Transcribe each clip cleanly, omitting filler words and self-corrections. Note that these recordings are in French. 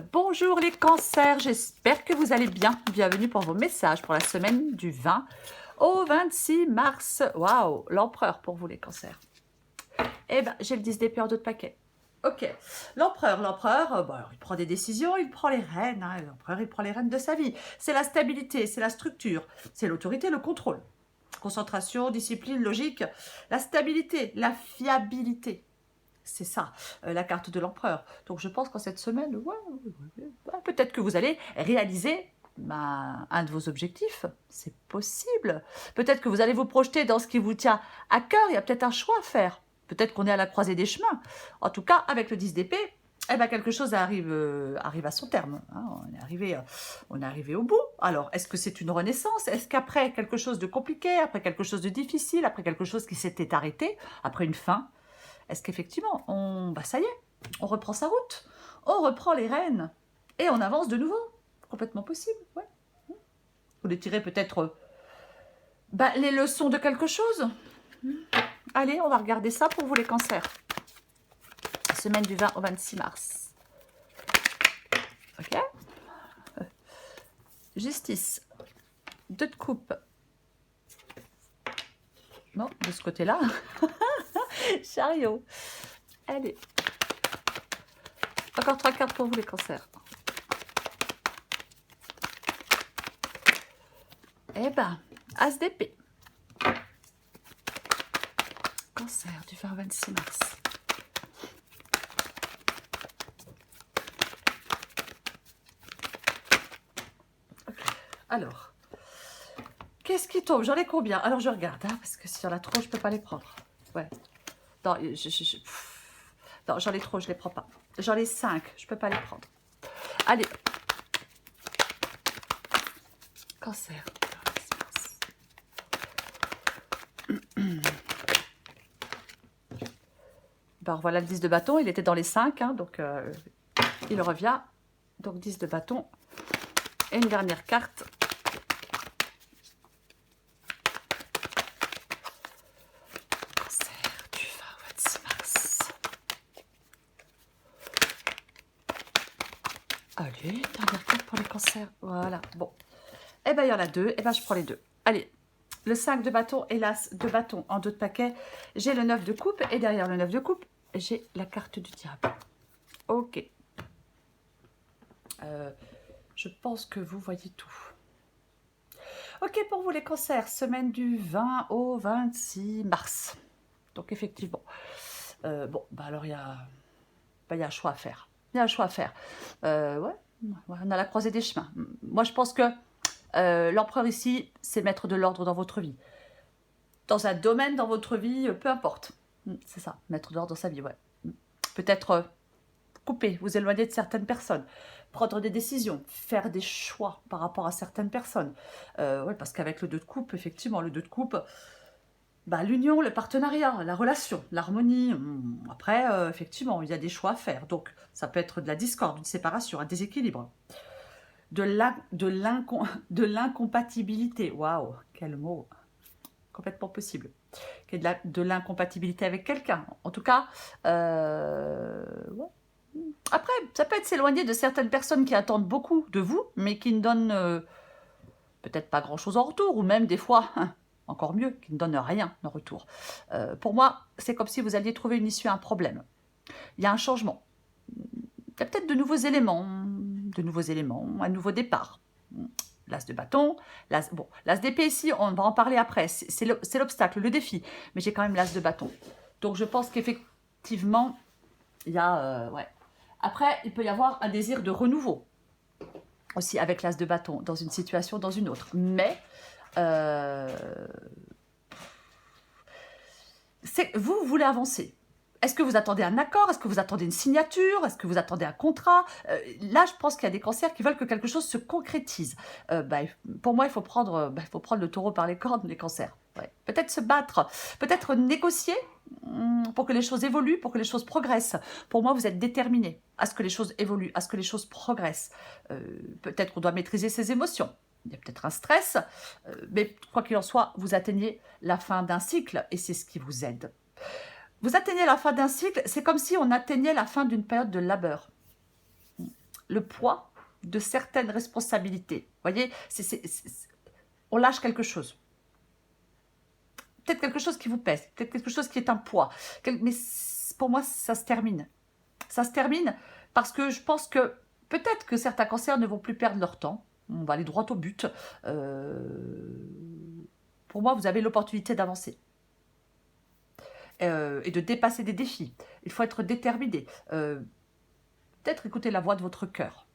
Bonjour les cancers, j'espère que vous allez bien. Bienvenue pour vos messages pour la semaine du 20 au 26 mars. Waouh, l'empereur pour vous les cancers. Eh ben, j'ai le 10 d'épée en deux de paquet. Ok, l'empereur, il prend des décisions, il prend les rênes. L'empereur, il prend les rênes de sa vie. C'est la stabilité, c'est la structure, c'est l'autorité, le contrôle. Concentration, discipline, logique, la stabilité, la fiabilité. C'est ça, la carte de l'empereur. Donc je pense qu'en cette semaine, peut-être que vous allez réaliser un de vos objectifs. C'est possible. Peut-être que vous allez vous projeter dans ce qui vous tient à cœur. Il y a peut-être un choix à faire. Peut-être qu'on est à la croisée des chemins. En tout cas, avec le 10 d'épée, quelque chose arrive à son terme. On est arrivé au bout. Alors, est-ce que c'est une renaissance? Est-ce qu'après quelque chose de compliqué, après quelque chose de difficile, après quelque chose qui s'était arrêté, après une fin, est-ce qu'effectivement, ça y est, on reprend sa route, on reprend les rênes et on avance de nouveau? Complètement possible, ouais. Vous les tirez peut-être les leçons de quelque chose. Allez, on va regarder ça pour vous les cancers. Semaine du 20 au 26 mars. Ok. Justice. 2 de coupe. Non, de ce côté-là. Chariot. Allez. Encore 3 cartes pour vous les cancers. Eh ben, As d'épée. Cancer du 20 au 26 mars. Okay. Alors, qu'est-ce qui tombe? J'en ai combien? Alors je regarde, parce que s'il y en a trop, je ne peux pas les prendre. Ouais. Non, non, j'en ai trop, je ne les prends pas. J'en ai 5, je ne peux pas les prendre. Allez. Cancer. Voilà le 10 de bâton, il était dans les 5, donc il revient. Donc 10 de bâton. Et une dernière carte. Cancer du 20 au 26 mars. Allez, dernière carte pour les cancers. Voilà, bon. Eh bien, il y en a 2. Eh bien, je prends les 2. Allez, le 5 de bâton et l'As de bâton en 2 de paquet. J'ai le 9 de coupe et derrière le 9 de coupe, j'ai la carte du diable. Ok. Je pense que vous voyez tout. Ok, pour vous les cancers, semaine du 20 au 26 mars. Donc effectivement, alors il y a un choix à faire. Il y a un choix à faire. On a la croisée des chemins. Moi, je pense que l'empereur ici, c'est mettre de l'ordre dans votre vie. Dans un domaine dans votre vie, peu importe. C'est ça, mettre de l'ordre dans sa vie, ouais. Peut-être couper, vous éloigner de certaines personnes, prendre des décisions, faire des choix par rapport à certaines personnes. Parce qu'avec le 2 de coupe, effectivement, le 2 de coupe, l'union, le partenariat, la relation, l'harmonie. Après, effectivement, il y a des choix à faire. Donc, ça peut être de la discorde, une séparation, un déséquilibre. De l'incompatibilité. Waouh, quel mot. Complètement possible. De l'incompatibilité avec quelqu'un. En tout cas, après, ça peut être s'éloigner de certaines personnes qui attendent beaucoup de vous, mais qui ne donnent peut-être pas grand-chose en retour, ou même des fois, encore mieux, qui ne donnent rien en retour. Pour moi, c'est comme si vous alliez trouver une issue à un problème. Il y a un changement. Il y a peut-être de nouveaux éléments, un nouveau départ. L'As de bâton, l'As d'épée ici, on va en parler après, c'est l'obstacle, le défi, mais j'ai quand même l'As de bâton. Donc je pense qu'effectivement, il y a... Après, il peut y avoir un désir de renouveau, aussi avec l'As de bâton, dans une situation, dans une autre. Mais, vous voulez avancer. Est-ce que vous attendez un accord? Est-ce que vous attendez une signature? Est-ce que vous attendez un contrat? Là, je pense qu'il y a des cancers qui veulent que quelque chose se concrétise. Pour moi, il faut prendre le taureau par les cornes, les cancers. Ouais. Peut-être se battre, peut-être négocier pour que les choses évoluent, pour que les choses progressent. Pour moi, vous êtes déterminé à ce que les choses évoluent, à ce que les choses progressent. Peut-être qu'on doit maîtriser ses émotions. Il y a peut-être un stress, mais quoi qu'il en soit, vous atteignez la fin d'un cycle et c'est ce qui vous aide. Vous atteignez la fin d'un cycle, c'est comme si on atteignait la fin d'une période de labeur. le poids de certaines responsabilités. Vous voyez, on lâche quelque chose. Peut-être quelque chose qui vous pèse, peut-être quelque chose qui est un poids. Mais pour moi, ça se termine. Ça se termine parce que je pense que peut-être que certains cancers ne vont plus perdre leur temps. On va aller droit au but. Pour moi, vous avez l'opportunité d'avancer. Et de dépasser des défis. Il faut être déterminé. Peut-être écouter la voix de votre cœur.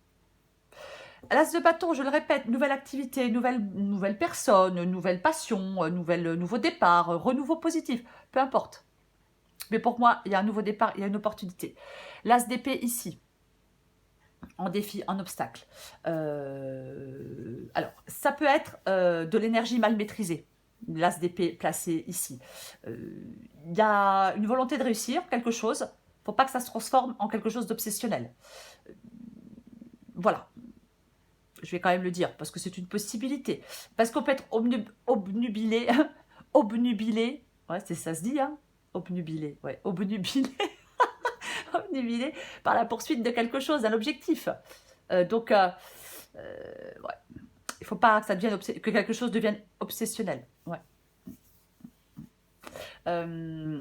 L'as de bâton, je le répète, nouvelle activité, nouvelle personne, nouvelle passion, nouveau départ, renouveau positif, peu importe. Mais pour moi, il y a un nouveau départ, il y a une opportunité. L'as d'épée ici, en défi, en obstacle. Alors, ça peut être de l'énergie mal maîtrisée. L'as d'épée placé ici. Il y a une volonté de réussir quelque chose. Il ne faut pas que ça se transforme en quelque chose d'obsessionnel. Voilà. Je vais quand même le dire, parce que c'est une possibilité. Parce qu'on peut être obnubilé, obnubilé, ouais, ça se dit, hein, obnubilé, ouais, obnubilé, obnubilé par la poursuite de quelque chose, d'un objectif. Donc, ouais. Il ne faut pas que, que quelque chose devienne obsessionnel. Ouais.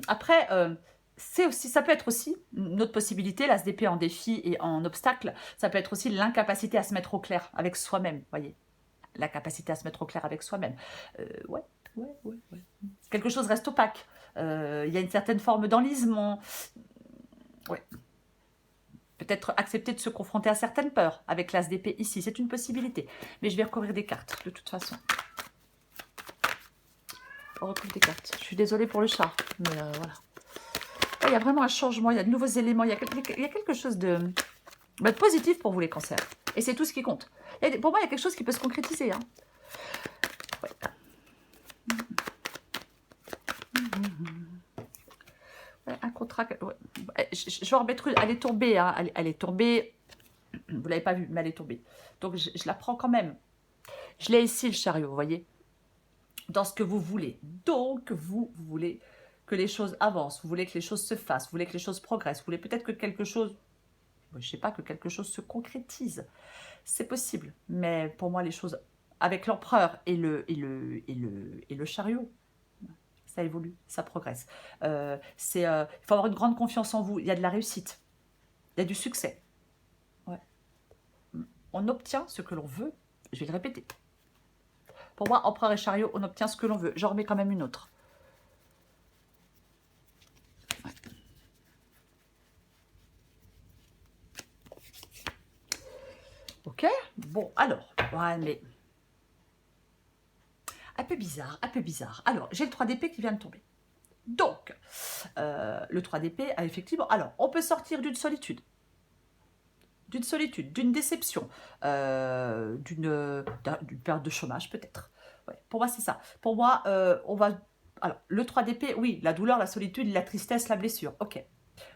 Après, ça peut être aussi une autre possibilité, l'as d'épée en défi et en obstacle, ça peut être aussi l'incapacité à se mettre au clair avec soi-même, voyez, la capacité à se mettre au clair avec soi-même. Ouais. Quelque chose reste opaque. Il y a une certaine forme d'enlisement. Ouais. Peut-être accepter de se confronter à certaines peurs avec l'as d'épée ici, c'est une possibilité. Mais je vais recouvrir des cartes, de toute façon. On recouvre des cartes. Je suis désolée pour le chat, mais voilà. Il y a vraiment un changement, il y a de nouveaux éléments, il y a quelque chose de positif pour vous les cancers. Et c'est tout ce qui compte. Pour moi, il y a quelque chose qui peut se concrétiser. Hein. Ouais. Ouais, un contrat. Ouais. Je vais en remettre une. Elle est tombée. Hein. Elle est tombée. Vous ne l'avez pas vue, mais elle est tombée. Donc, je la prends quand même. Je l'ai ici, le chariot, vous voyez. Dans ce que vous voulez. Donc, vous voulez que les choses avancent. Vous voulez que les choses se fassent. Vous voulez que les choses progressent. Vous voulez peut-être que quelque chose... Je ne sais pas, que quelque chose se concrétise. C'est possible. Mais pour moi, les choses... Avec l'empereur et le chariot... Ça évolue, ça progresse. Il faut avoir une grande confiance en vous. Il y a de la réussite. Il y a du succès. Ouais. On obtient ce que l'on veut. Je vais le répéter. Pour moi, empereur et chariot, on obtient ce que l'on veut. J'en remets quand même une autre. Ouais. Ok. Bon, alors. Ouais, mais... Un peu bizarre, un peu bizarre. Alors, j'ai le 3 d'épée qui vient de tomber. Donc, le 3 d'épée a effectivement... Alors, on peut sortir d'une solitude, d'une déception, d'une période de chômage peut-être. Ouais, pour moi, c'est ça. Pour moi, on va... Alors, le 3 d'épée, oui, la douleur, la solitude, la tristesse, la blessure, ok.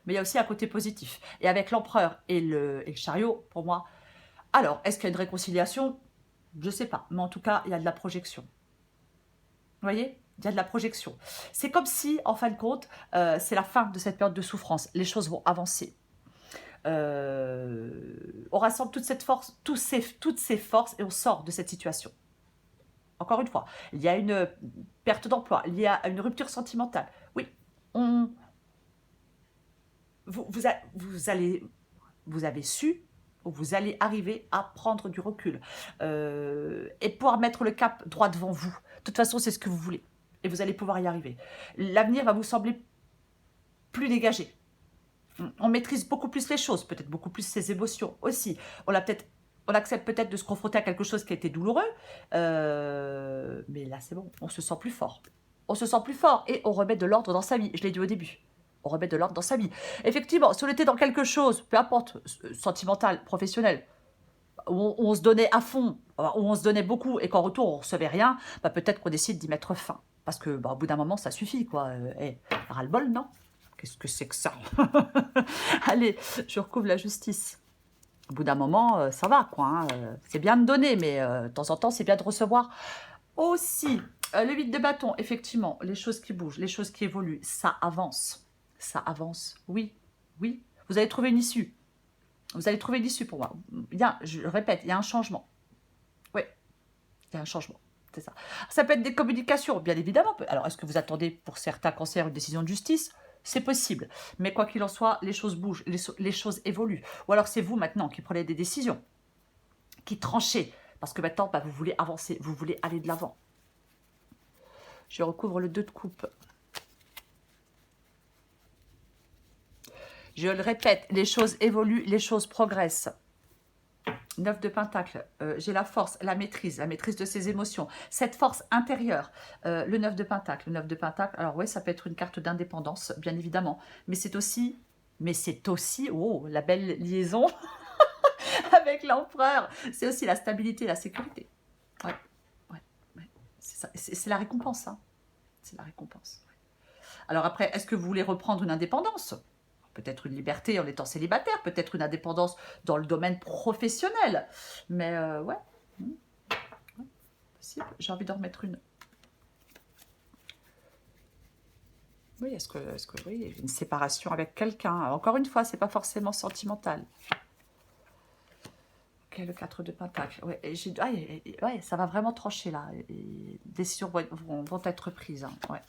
Mais il y a aussi un côté positif. Et avec l'empereur et le chariot, pour moi... Alors, est-ce qu'il y a une réconciliation? Je ne sais pas. Mais en tout cas, il y a de la projection. Vous voyez, il y a de la projection. C'est comme si, en fin de compte, c'est la fin de cette période de souffrance. Les choses vont avancer. On rassemble toute cette force, toutes ces forces et on sort de cette situation. Encore une fois, il y a une perte d'emploi, il y a une rupture sentimentale. Oui, vous avez su, vous allez arriver à prendre du recul et pouvoir mettre le cap droit devant vous. De toute façon, c'est ce que vous voulez et vous allez pouvoir y arriver. L'avenir va vous sembler plus dégagé. On maîtrise beaucoup plus les choses, peut-être beaucoup plus ses émotions aussi. On accepte peut-être de se confronter à quelque chose qui a été douloureux, mais là c'est bon, on se sent plus fort. On se sent plus fort et on remet de l'ordre dans sa vie. Je l'ai dit au début. On remet de l'ordre dans sa vie. Effectivement, si on était dans quelque chose, peu importe, sentimental, professionnel, où on se donnait à fond, où on se donnait beaucoup et qu'en retour on ne recevait rien, bah, peut-être qu'on décide d'y mettre fin. Parce que au bout d'un moment, ça suffit, quoi. Ras-le-bol, non? Qu'est-ce que c'est que ça? Allez, je recouvre la justice. Au bout d'un moment, ça va, quoi. Hein. C'est bien de donner, mais de temps en temps, c'est bien de recevoir aussi. Le 8 de bâton, effectivement, les choses qui bougent, les choses qui évoluent, ça avance. Ça avance, oui, oui. Vous allez trouver une issue. Vous allez trouver l'issue pour moi. Je le répète, il y a un changement. Oui, il y a un changement. C'est ça. Ça peut être des communications, bien évidemment. Alors, est-ce que vous attendez pour certains cancers une décision de justice? C'est possible. Mais quoi qu'il en soit, les choses bougent, les choses évoluent. Ou alors c'est vous maintenant qui prenez des décisions, qui tranchez. Parce que maintenant, bah, vous voulez avancer, vous voulez aller de l'avant. Je recouvre le 2 de coupe. Je le répète, les choses évoluent, les choses progressent. 9 de Pentacle, j'ai la force, la maîtrise de ses émotions, cette force intérieure. Le 9 de Pentacle, alors oui, ça peut être une carte d'indépendance, bien évidemment, mais c'est aussi, oh, la belle liaison avec l'empereur, c'est aussi la stabilité, la sécurité. Ouais, ouais, ouais. C'est la récompense, hein. C'est la récompense. Ouais. Alors après, est-ce que vous voulez reprendre une indépendance? Peut-être une liberté en étant célibataire, peut-être une indépendance dans le domaine professionnel. Mais ouais, possible. J'ai envie d'en remettre une. Oui, est-ce que oui, une séparation avec quelqu'un. Encore une fois, c'est pas forcément sentimental. Ok, le 4 de Pentacle. Ouais, ouais, ça va vraiment trancher là. Les décisions vont être prises. Hein. Ouais.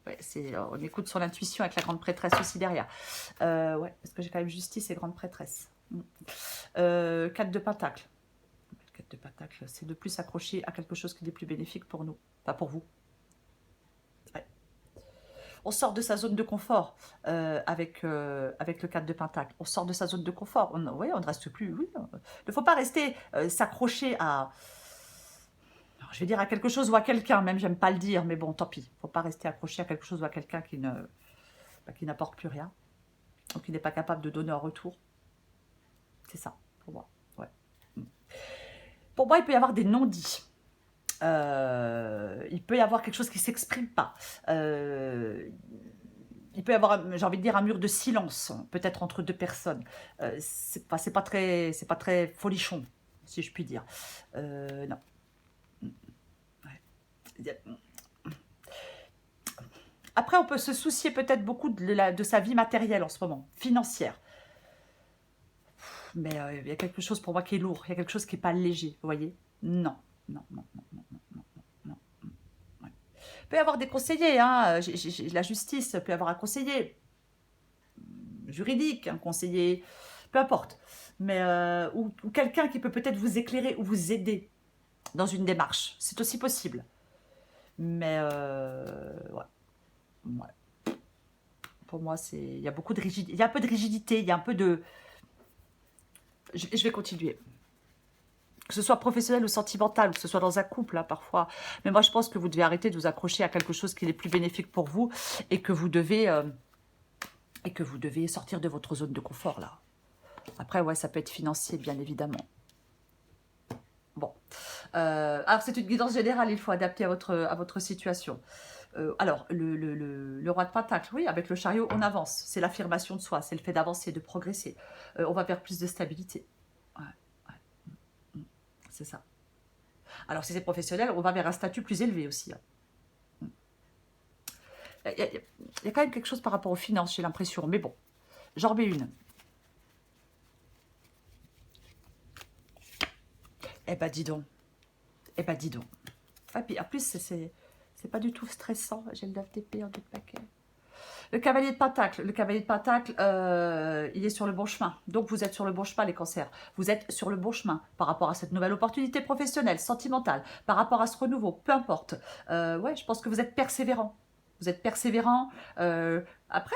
Ouais, on écoute son intuition avec la grande prêtresse aussi derrière. Ouais, parce que j'ai quand même justice et grande prêtresse. 4 de Pentacle. 4 de Pentacle, c'est de plus s'accrocher à quelque chose qui est plus bénéfique pour nous. Pas pour vous. Ouais. On sort de sa zone de confort avec le 4 de Pentacle. On sort de sa zone de confort. On ne reste plus. Oui, il ne faut pas rester s'accrocher à... Je vais dire à quelque chose ou à quelqu'un, même j'aime pas le dire, mais bon, tant pis. Il ne faut pas rester accroché à quelque chose ou à quelqu'un qui n'apporte plus rien, ou qui n'est pas capable de donner en retour. C'est ça, pour moi. Ouais. Pour moi, il peut y avoir des non-dits. Il peut y avoir quelque chose qui ne s'exprime pas. Il peut y avoir, j'ai envie de dire, un mur de silence, peut-être entre deux personnes. C'est pas très folichon, si je puis dire. Non. Ouais. Après, on peut se soucier peut-être beaucoup de sa vie matérielle en ce moment, financière. Mais il y a quelque chose pour moi qui est lourd, il y a quelque chose qui n'est pas léger, vous voyez? Non, non, non, non, non, non, non, non. Ouais. Il peut y avoir des conseillers, hein, la justice peut y avoir un conseiller juridique, un conseiller, peu importe. Mais, ou quelqu'un qui peut peut-être vous éclairer ou vous aider dans une démarche, c'est aussi possible. Mais, ouais. Ouais. Pour moi, il y a beaucoup de rigidité, il y a un peu de rigidité, il y a un peu de... Je vais continuer. Que ce soit professionnel ou sentimental, ou que ce soit dans un couple, hein, parfois. Mais moi, je pense que vous devez arrêter de vous accrocher à quelque chose qui est plus bénéfique pour vous et que vous devez sortir de votre zone de confort, là. Après, ouais, ça peut être financier, bien évidemment. Bon. Alors, c'est une guidance générale, il faut adapter à votre situation. Alors, le roi de Pentacle, oui, avec le chariot, on avance. C'est l'affirmation de soi, c'est le fait d'avancer, de progresser. On va vers plus de stabilité. Ouais, ouais. C'est ça. Alors, si c'est professionnel, on va vers un statut plus élevé aussi. Hein. Il y a quand même quelque chose par rapport aux finances, j'ai l'impression. Mais bon, j'en remets une. Eh ben, dis donc. Eh ben, dis donc. Et puis, en plus, c'est pas du tout stressant. J'ai le 9 d'épée en deux de paquet. Le cavalier de Pentacle, il est sur le bon chemin. Donc, vous êtes sur le bon chemin, les cancers. Vous êtes sur le bon chemin par rapport à cette nouvelle opportunité professionnelle, sentimentale, par rapport à ce renouveau, peu importe. Ouais, je pense que vous êtes persévérant. Vous êtes persévérant. Après,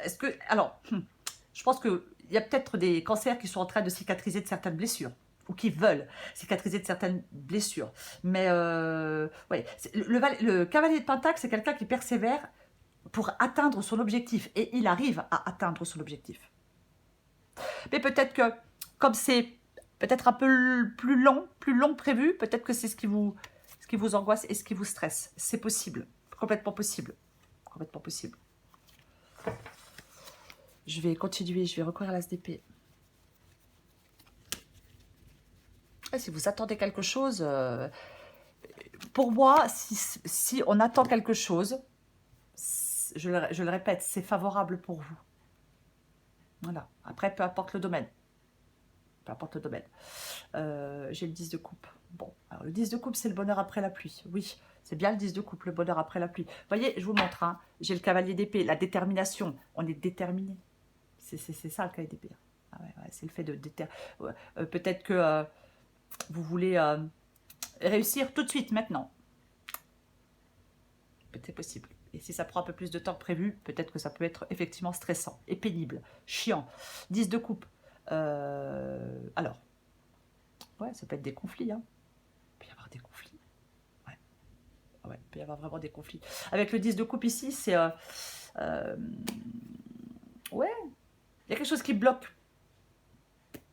est-ce que... Alors, je pense qu'il y a peut-être des cancers qui sont en train de cicatriser de certaines blessures ou qui veulent cicatriser de certaines blessures. Mais ouais, le cavalier de Pentacle, c'est quelqu'un qui persévère pour atteindre son objectif. Et il arrive à atteindre son objectif. Mais peut-être que, comme c'est peut-être un peu plus long que prévu, peut-être que c'est ce qui vous angoisse et ce qui vous stresse. C'est possible. Complètement possible. Complètement possible. Je vais continuer, je vais recourir à l'as d'épée. Si vous attendez quelque chose, pour moi, si on attend quelque chose, je le répète, c'est favorable pour vous. Voilà. Après, peu importe le domaine. Peu importe le domaine. J'ai le 10 de coupe. Bon, alors le 10 de coupe, c'est le bonheur après la pluie. Oui, c'est bien le 10 de coupe, le bonheur après la pluie. Vous voyez, je vous montre, hein, j'ai le cavalier d'épée, la détermination. On est déterminé. C'est ça le cavalier d'épée. Ah ouais, c'est le fait de déterminer. Peut-être que vous voulez réussir tout de suite, maintenant. C'est possible. Et si ça prend un peu plus de temps que prévu, peut-être que ça peut être effectivement stressant et pénible, chiant. 10 de coupe. Alors, ouais, ça peut être des conflits. Hein. Il peut y avoir des conflits. Ouais. Ouais, il peut y avoir vraiment des conflits. Avec le 10 de coupe ici, c'est... ouais, il y a quelque chose qui bloque.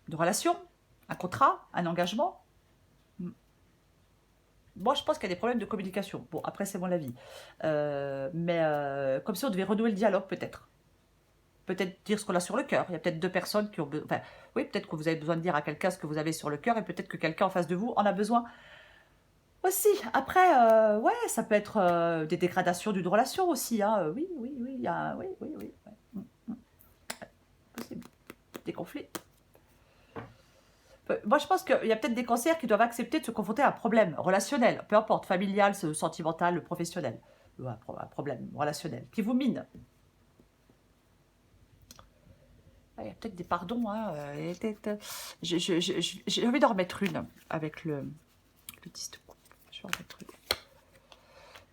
Une relation, un contrat, un engagement. Moi, je pense qu'il y a des problèmes de communication. Bon, après, c'est mon avis. Mais comme si on devait renouer le dialogue, peut-être. Peut-être dire ce qu'on a sur le cœur. Il y a peut-être deux personnes qui ont besoin... Enfin, oui, peut-être que vous avez besoin de dire à quelqu'un ce que vous avez sur le cœur et peut-être que quelqu'un en face de vous en a besoin aussi. Après, ouais, ça peut être des dégradations d'une relation aussi. Hein. Oui, oui, oui, il y a... oui, oui, oui. Ouais. Possible. Des conflits. Moi, je pense qu'il y a peut-être des cancers qui doivent accepter de se confronter à un problème relationnel, peu importe, familial, sentimental, professionnel, ou un problème relationnel qui vous mine. Il y a peut-être des pardons. Hein, j'ai envie d'en remettre une avec le 10 de coupe. Je vais en remettre une.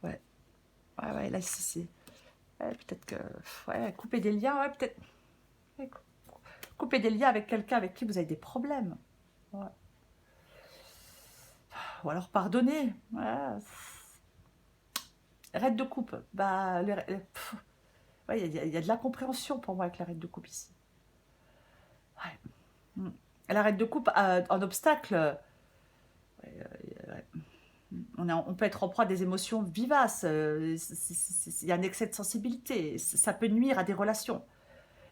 Ouais, ouais, ouais, là, c'est... Ouais, peut-être que... Ouais, couper des liens, ouais, peut-être... Ouais, couper des liens avec quelqu'un avec qui vous avez des problèmes. Ouais. Ou alors pardonner. Ouais. Reine de coupe. Bah, ouais, il y a de l'incompréhension pour moi avec la reine de coupe ici. Ouais. La reine de coupe, en obstacle, on peut être en proie à des émotions vivaces. Il y a un excès de sensibilité. Ça peut nuire à des relations.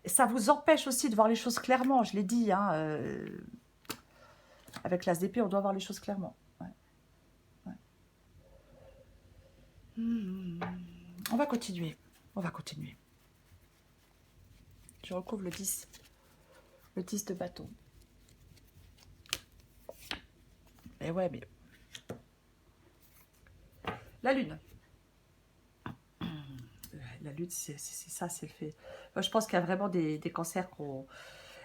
Et ça vous empêche aussi de voir les choses clairement, je l'ai dit. Hein, avec l'as d'épée, on doit voir les choses clairement. Ouais. Ouais. On va continuer. On va continuer. Je recouvre le 10. Le 10 de bâton. Et ouais, mais... La lune. La lune, c'est ça, c'est le fait. Moi, je pense qu'il y a vraiment des cancers qu'on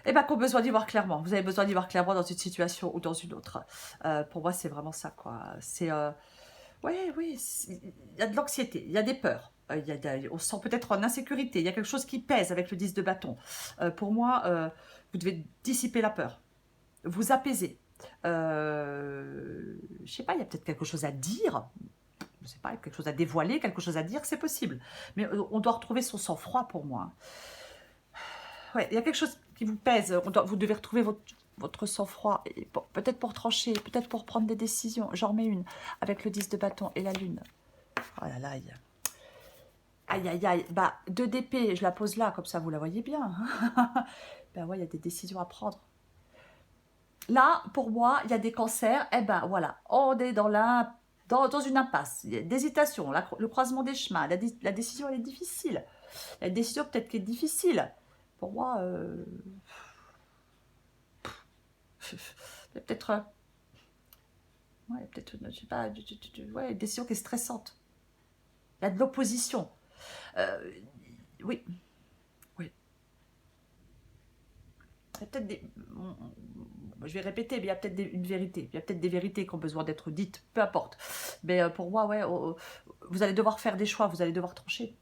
ont besoin d'y voir clairement. Vous avez besoin d'y voir clairement dans une situation ou dans une autre. Pour moi, c'est vraiment ça, quoi. C'est... oui, oui, il y a de l'anxiété, il y a des peurs. On se sent peut-être en insécurité. Il y a quelque chose qui pèse avec le 10 de bâton. Pour moi, vous devez dissiper la peur. Vous apaiser. Je sais pas, il y a peut-être quelque chose à dire. Je sais pas, quelque chose à dévoiler, quelque chose à dire, c'est possible. Mais on doit retrouver son sang-froid pour moi. Ouais, il y a quelque chose qui vous pèse. Vous devez retrouver votre sang-froid. Peut-être pour trancher, peut-être pour prendre des décisions. J'en remets une avec le 10 de bâton et la lune. Oh là là, aïe, aïe, aïe. Bah, 2 d'épée, je la pose là, comme ça, vous la voyez bien. Ben ouais, il y a des décisions à prendre. Là, pour moi, il y a des cancers. Eh ben voilà, on est dans une impasse. Il y a d'hésitation, le croisement des chemins. La décision, elle est difficile. La décision peut-être qui est difficile. Pour moi, peut-être... ouais, peut-être, je sais pas, ouais, une décision qui est stressante. Il y a de l'opposition. Oui, oui. Il y a peut-être des... Je vais répéter, mais il y a peut-être une vérité. Il y a peut-être des vérités qui ont besoin d'être dites, peu importe. Mais pour moi, ouais, vous allez devoir faire des choix, vous allez devoir trancher.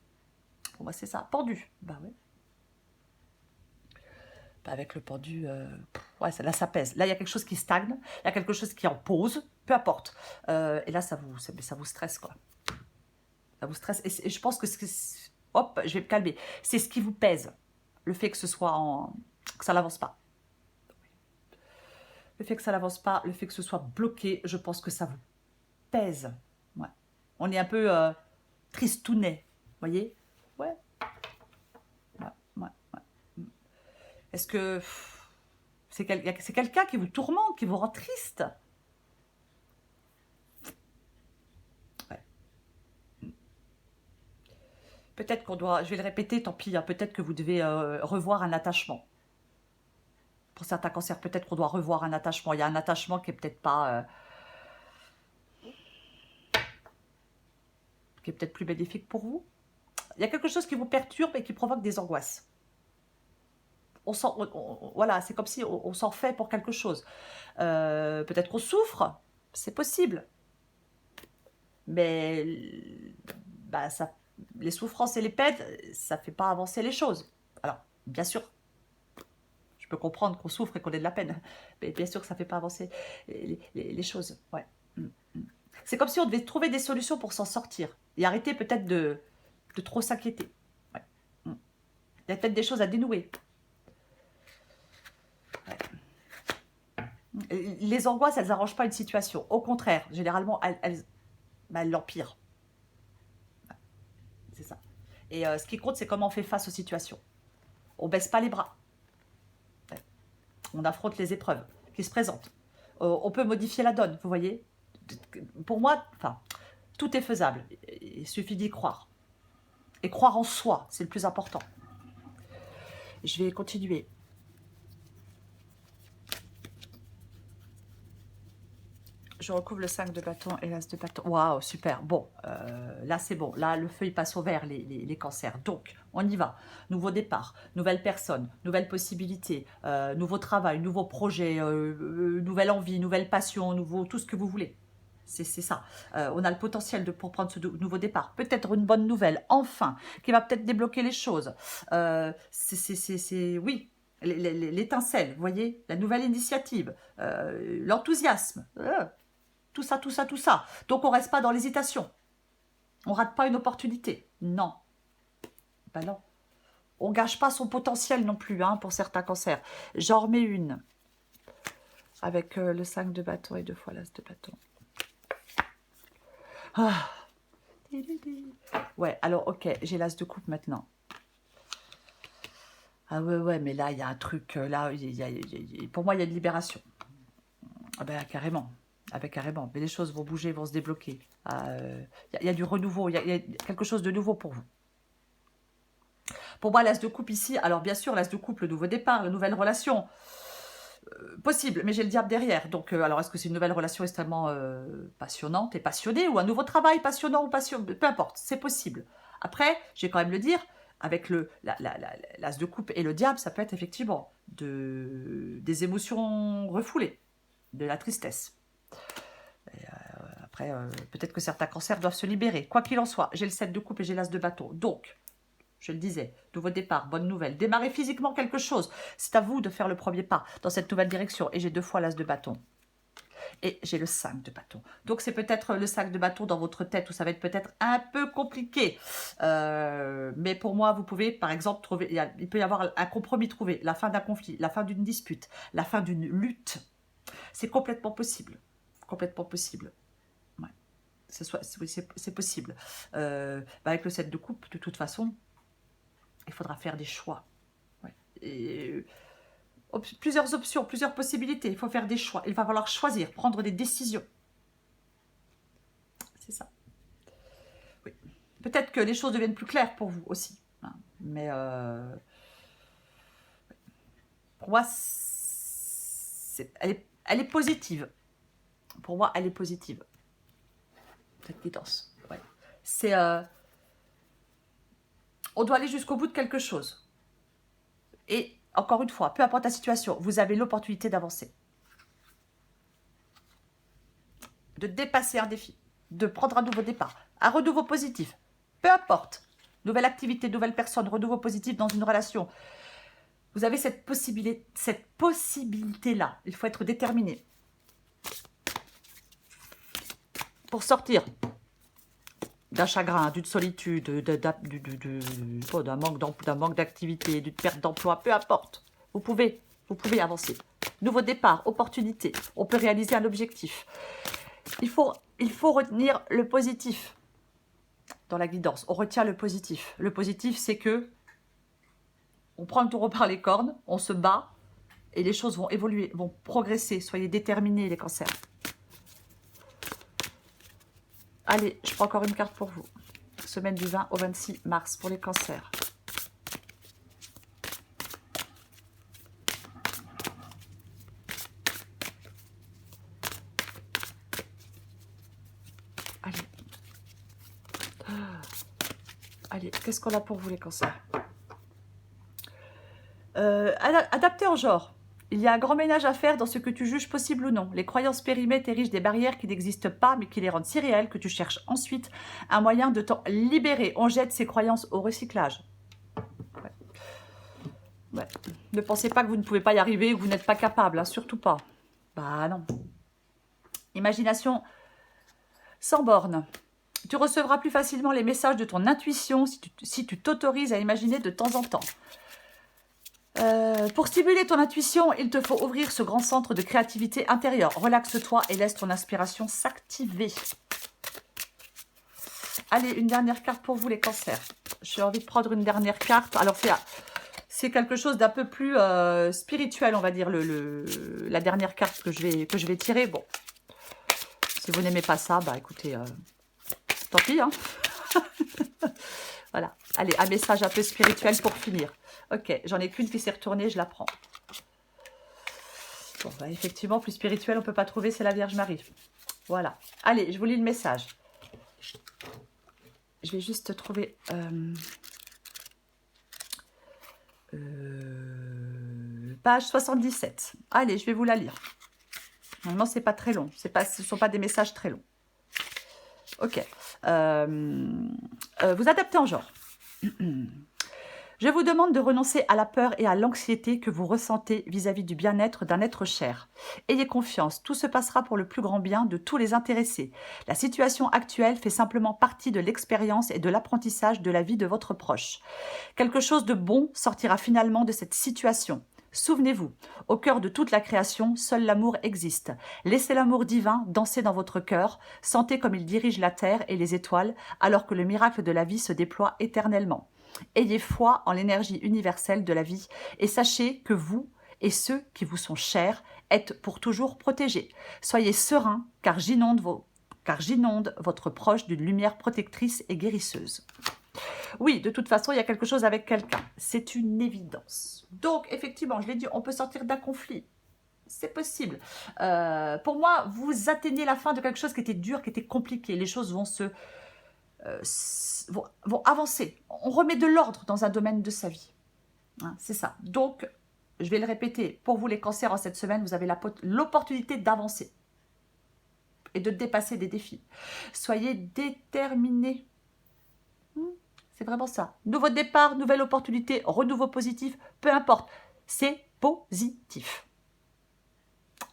Pour moi, c'est ça. Pendu. Bah ouais. Bah, avec le pendu, ouais, là, ça pèse. Là, il y a quelque chose qui stagne, il y a quelque chose qui est en pause, peu importe. Et là, ça vous stresse, quoi. Ça vous stresse. Et je pense que... Hop, je vais me calmer. C'est ce qui vous pèse. Le fait que ce soit que ça n'avance pas. Le fait que ça n'avance pas, le fait que ce soit bloqué, je pense que ça vous pèse. Ouais. On est un peu tristounet, voyez? Ouais. Ouais, ouais, ouais. Est-ce que c'est quelqu'un qui vous tourmente, qui vous rend triste? Ouais. Peut-être qu'on doit, je vais le répéter, tant pis, hein, peut-être que vous devez revoir un attachement. Pour certains cancers, peut-être qu'on doit revoir un attachement. Il y a un attachement qui est peut-être pas... qui est peut-être plus bénéfique pour vous. Il y a quelque chose qui vous perturbe et qui provoque des angoisses. Voilà, c'est comme si on s'en fait pour quelque chose. Peut-être qu'on souffre, c'est possible. Mais bah, les souffrances et les peines, ça ne fait pas avancer les choses. Alors, bien sûr, je peux comprendre qu'on souffre et qu'on ait de la peine, mais bien sûr que ça ne fait pas avancer les choses. Ouais. C'est comme si on devait trouver des solutions pour s'en sortir et arrêter peut-être de trop s'inquiéter. Ouais. Il y a peut-être des choses à dénouer. Ouais. Les angoisses, elles n'arrangent pas une situation. Au contraire, généralement, elles l'empirent. C'est ça. Et ce qui compte, c'est comment on fait face aux situations. On baisse pas les bras. Ouais. On affronte les épreuves qui se présentent. On peut modifier la donne, vous voyez. Pour moi, enfin, tout est faisable. Il suffit d'y croire. Et croire en soi, c'est le plus important. Je vais continuer. Je recouvre le 5 de bâton et l'as de bâton. Waouh, super. Bon, là c'est bon. Là, le feu, il passe au vert, les cancers. Donc, on y va. Nouveau départ, nouvelle personne, nouvelle possibilité, nouveau travail, nouveau projet, nouvelle envie, nouvelle passion, nouveau tout ce que vous voulez. C'est ça. On a le potentiel pour prendre ce nouveau départ. Peut-être une bonne nouvelle, enfin, qui va peut-être débloquer les choses. Oui, l'étincelle, vous voyez, la nouvelle initiative, l'enthousiasme. Tout ça, tout ça, tout ça. Donc, on ne reste pas dans l'hésitation. On ne rate pas une opportunité. Non. Ben non. On ne gâche pas son potentiel non plus, hein, pour certains cancers. J'en remets une. Avec le 5 de bâton et 2 fois l'as de bâton. Ah. Ouais, alors, ok, j'ai l'as de coupe maintenant. Ah ouais, mais là, il y a un truc. Là, pour moi, il y a une libération. Ah ben, carrément. Ah ben, carrément. Mais les choses vont bouger, vont se débloquer. Il y a du renouveau. Il y a quelque chose de nouveau pour vous. Pour moi, l'as de coupe ici, alors bien sûr, l'as de coupe, le nouveau départ, la nouvelle relation, possible, mais j'ai le diable derrière. Donc, alors, est-ce que c'est une nouvelle relation extrêmement passionnante et passionnée, ou un nouveau travail passionnant ou passionnant, peu importe, c'est possible. Après, je vais quand même le dire, avec l'as de coupe et le diable, ça peut être effectivement des émotions refoulées, de la tristesse. Après, peut-être que certains cancers doivent se libérer. Quoi qu'il en soit, j'ai le 7 de coupe et j'ai l'as de bâton. Donc, je le disais, nouveau départ, bonne nouvelle. Démarrer physiquement quelque chose. C'est à vous de faire le premier pas dans cette nouvelle direction. Et j'ai 2 fois l'as de bâton. Et j'ai le 5 de bâton. Donc, c'est peut-être le 5 de bâton dans votre tête où ça va être peut-être un peu compliqué. Mais pour moi, vous pouvez, par exemple, trouver... Il peut y avoir un compromis trouvé. La fin d'un conflit, la fin d'une dispute, la fin d'une lutte. C'est complètement possible. Complètement possible. Ouais. C'est possible. Avec le 7 de coupe, de toute façon, il faudra faire des choix. Ouais. Et, plusieurs options, plusieurs possibilités. Il faut faire des choix. Il va falloir choisir, prendre des décisions. C'est ça. Oui. Peut-être que les choses deviennent plus claires pour vous aussi. Hein. Mais pour moi, elle est positive. Pour moi, elle est positive. Cette guidance. Ouais. C'est... on doit aller jusqu'au bout de quelque chose. Et encore une fois, peu importe la situation, vous avez l'opportunité d'avancer. De dépasser un défi. De prendre un nouveau départ. Un renouveau positif. Peu importe. Nouvelle activité, nouvelle personne, renouveau positif dans une relation. Vous avez cette possibilité-là. Il faut être déterminé. Pour sortir d'un chagrin, d'une solitude, d'un manque d'activité, d'une perte d'emploi, peu importe. Vous pouvez avancer. Nouveau départ, opportunité. On peut réaliser un objectif. Il faut retenir le positif dans la guidance. On retient le positif. Le positif, c'est que on prend le taureau par les cornes, on se bat et les choses vont évoluer, vont progresser. Soyez déterminés, les cancers. Allez, je prends encore une carte pour vous. Semaine du 20 au 26 mars pour les cancers. qu'est-ce qu'on a pour vous les cancers? Adapté en genre. Il y a un grand ménage à faire dans ce que tu juges possible ou non. Les croyances périmées t'érigent des barrières qui n'existent pas, mais qui les rendent si réelles que tu cherches ensuite un moyen de t'en libérer. On jette ces croyances au recyclage. Ouais. Ouais. Ne pensez pas que vous ne pouvez pas y arriver, que vous n'êtes pas capable, hein, surtout pas. Bah non. Imagination sans borne. Tu recevras plus facilement les messages de ton intuition si tu t'autorises à imaginer de temps en temps. Pour stimuler ton intuition, il te faut ouvrir ce grand centre de créativité intérieure. Relaxe-toi et laisse ton inspiration s'activer. Allez, une dernière carte pour vous les cancers. J'ai envie de prendre une dernière carte. Alors c'est quelque chose d'un peu plus spirituel, on va dire, la dernière carte que je vais tirer. Bon, si vous n'aimez pas ça, bah écoutez, tant pis, hein. Voilà, allez, un message un peu spirituel pour finir. Ok, j'en ai qu'une qui s'est retournée, je la prends. Bon, bah, effectivement, plus spirituel, on ne peut pas trouver, c'est la Vierge Marie. Voilà. Allez, je vous lis le message. Je vais juste trouver... page 77. Allez, je vais vous la lire. Normalement, c'est pas très long. Ce ne sont pas des messages très longs. Ok. Vous adaptez en genre. Je vous demande de renoncer à la peur et à l'anxiété que vous ressentez vis-à-vis du bien-être d'un être cher. Ayez confiance, tout se passera pour le plus grand bien de tous les intéressés. La situation actuelle fait simplement partie de l'expérience et de l'apprentissage de la vie de votre proche. Quelque chose de bon sortira finalement de cette situation. Souvenez-vous, au cœur de toute la création, seul l'amour existe. Laissez l'amour divin danser dans votre cœur, sentez comme il dirige la terre et les étoiles, alors que le miracle de la vie se déploie éternellement. Ayez foi en l'énergie universelle de la vie et sachez que vous et ceux qui vous sont chers êtes pour toujours protégés. Soyez sereins car j'inonde votre proche d'une lumière protectrice et guérisseuse. Oui, de toute façon, il y a quelque chose avec quelqu'un. C'est une évidence. Donc, effectivement, je l'ai dit, on peut sortir d'un conflit. C'est possible. Pour moi, vous atteignez la fin de quelque chose qui était dur, qui était compliqué. Les choses vont avancer. On remet de l'ordre dans un domaine de sa vie. Hein, c'est ça. Donc, je vais le répéter, pour vous les cancers en cette semaine, vous avez l'opportunité d'avancer et de dépasser des défis. Soyez déterminés. C'est vraiment ça. Nouveau départ, nouvelle opportunité, renouveau positif, peu importe. C'est positif.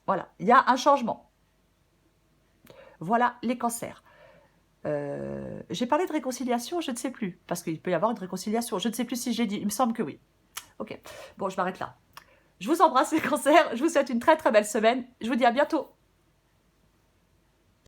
Voilà, il y a un changement. Voilà les cancers. J'ai parlé de réconciliation, je ne sais plus, parce qu'il peut y avoir une réconciliation. Je ne sais plus si j'ai dit, il me semble que oui. Ok, bon, je m'arrête là. Je vous embrasse les cancers, je vous souhaite une très très belle semaine. Je vous dis à bientôt.